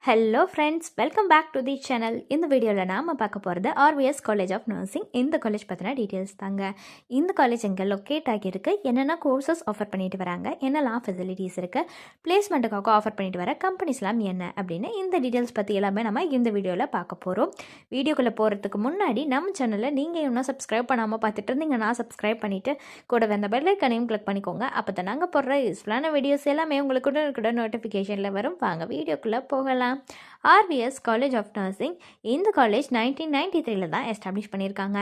Hello friends, welcome back to the channel. இந்த வீடியோவில் நாம் பார்க்க போகிறது ஆர்விஎஸ் காலேஜ் ஆஃப் நர்சிங். இந்த காலேஜ் பற்றின டீட்டெயில்ஸ் தாங்க. இந்த காலேஜ் எங்கே லொக்கேட் ஆகியிருக்கு, என்னென்ன கோர்சஸ் ஆஃபர் பண்ணிட்டு வராங்க, என்னெல்லாம் ஃபெசிலிட்டிஸ் இருக்குது, பிளேஸ்மெண்ட்டுக்காக ஆஃபர் பண்ணிட்டு வர கம்பெனிஸ்லாம் என்ன அப்படின்னு இந்த டீட்டெயில்ஸ் பற்றி எல்லாமே நம்ம இந்த வீடியோவில் பார்க்க போகிறோம். வீடியோக்குள்ளே போகிறதுக்கு முன்னாடி நம்ம சேனலில் நீங்கள் இன்னும் சப்ஸ்கிரைப் பண்ணாமல் பார்த்துட்டு இருந்தீங்கன்னா சப்ஸ்கிரைப் பண்ணிவிட்டு கூட வந்த பெல் ஐக்கனையும் கிளிக் பண்ணிக்கோங்க. அப்போ தான் நாங்கள் போடுற யூஸ்ஃபுல்லான வீடியோஸ் எல்லாமே உங்களுக்கு கூட நோட்டிஃபிகேஷனில் வரும். வாங்க வீடியோக்குள்ளே போகலாம். ஆர்விஎஸ் காலேஜ் ஆஃப் நர்சிங் இந்த காலேஜ் 1993 தான் எஸ்டாப்ளிஷ் பண்ணியிருக்காங்க.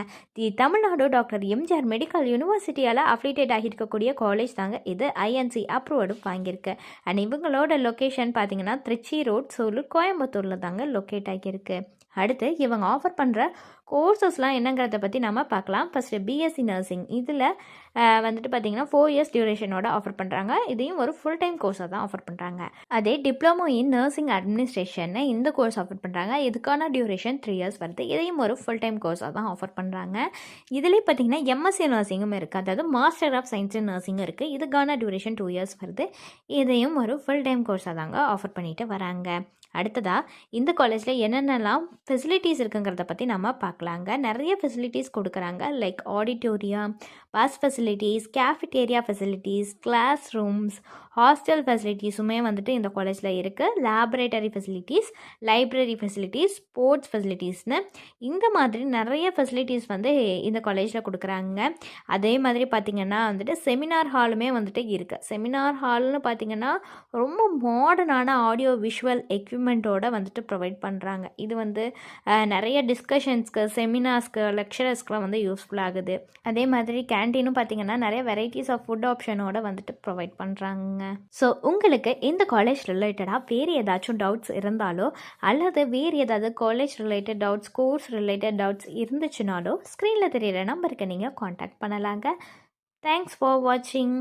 தமிழ்நாடு டாக்டர் எம்ஜிஆர் மெடிக்கல் யூனிவர்சிட்டியால் அஃபிலியேட் ஆகியிருக்கக்கூடிய காலேஜ் தாங்க இது. ஐஎன்சி அப்ரூவடும் வாங்கியிருக்கு. அண்ட் இவங்களோட லொக்கேஷன் பார்த்தீங்கன்னா திருச்சி ரோட், சூலூர், கோயம்புத்தூரில் தாங்க லொக்கேட் ஆகியிருக்கு. அடுத்து இவங்க ஆஃபர் பண்ணுற கோர்சஸ்லாம் என்னங்கிறத பற்றி நம்ம பார்க்கலாம். ஃபஸ்ட்டு பிஎஸ்சி நர்சிங் இதில் வந்துட்டு பார்த்திங்கன்னா 4 இயர்ஸ் டியூரேஷனோட ஆஃபர் பண்ணுறாங்க. இதையும் ஒரு ஃபுல் டைம் கோர்ஸாக தான் ஆஃபர் பண்ணுறாங்க. அதே டிப்ளமோ இன் நர்சிங் அட்மினிஸ்ட்ரேஷன் இந்த கோர்ஸ் ஆஃபர் பண்ணுறாங்க. இதுக்கான டியூரேஷன் 3 இயர்ஸ் வருது. இதையும் ஒரு ஃபுல் டைம் கோர்ஸாக தான் ஆஃபர் பண்ணுறாங்க. இதுலேயே பார்த்திங்கன்னா எம்எஸ்சி நர்சிங்கும் இருக்குது, அதாவது master of science in nursing இருக்குது. இதுக்கான டியூரேஷன் 2 இயர்ஸ் வருது. இதையும் ஒரு ஃபுல் டைம் கோர்ஸாக தாங்க ஆஃபர் பண்ணிட்டு வராங்க. அடுத்ததாக இந்த காலேஜில் என்னென்னலாம் ஃபெசிலிட்டிஸ் இருக்குங்கிறத பற்றி நம்ம பார்க்கலாங்க. நிறைய ஃபெசிலிட்டிஸ் கொடுக்குறாங்க. Like auditorium, bus facilities, cafeteria facilities, class rooms, hostel ஃபெசிலிட்டிஸுமே வந்துட்டு இந்த காலேஜில் இருக்குது. Laboratory facilities, library facilities, sports ஃபெசிலிட்டிஸ்னு இந்த மாதிரி நிறைய ஃபெசிலிட்டிஸ் வந்து இந்த காலேஜில் கொடுக்குறாங்க. அதே மாதிரி பார்த்திங்கன்னா வந்துட்டு செமினார் ஹாலுமே வந்துட்டு இருக்குது. செமினார் ஹால்னு பார்த்திங்கன்னா ரொம்ப மாடர்னான ஆடியோ விஷுவல் எக்யூப்மெண்ட்டோட வந்துட்டு ப்ரொவைட் பண்ணுறாங்க. இது வந்து நிறைய டிஸ்கஷன்ஸ்க்கு, செமினார்ஸ்க்கு, லெக்சரர்ஸ்க்குலாம் வந்து யூஸ்ஃபுல் ஆகுது. அதே மாதிரி கேன்டீனும் பார்த்திங்கன்னா நிறைய வெரைட்டிஸ் ஆஃப் ஃபுட் ஆப்ஷனோட வந்துட்டு ப்ரொவைட் பண்ணுறாங்க. ஸோ உங்களுக்கு இந்த காலேஜ் ரிலேட்டடாக வேறு ஏதாச்சும் டவுட்ஸ் இருந்தாலோ அல்லது வேறு ஏதாவது college related doubts, course related doubts இருந்துச்சுனாலோ ஸ்க்ரீனில் தெரியிற நம்பருக்கு நீங்கள் காண்டாக்ட் பண்ணலாங்க. தேங்க்ஸ் ஃபார் வாட்சிங்.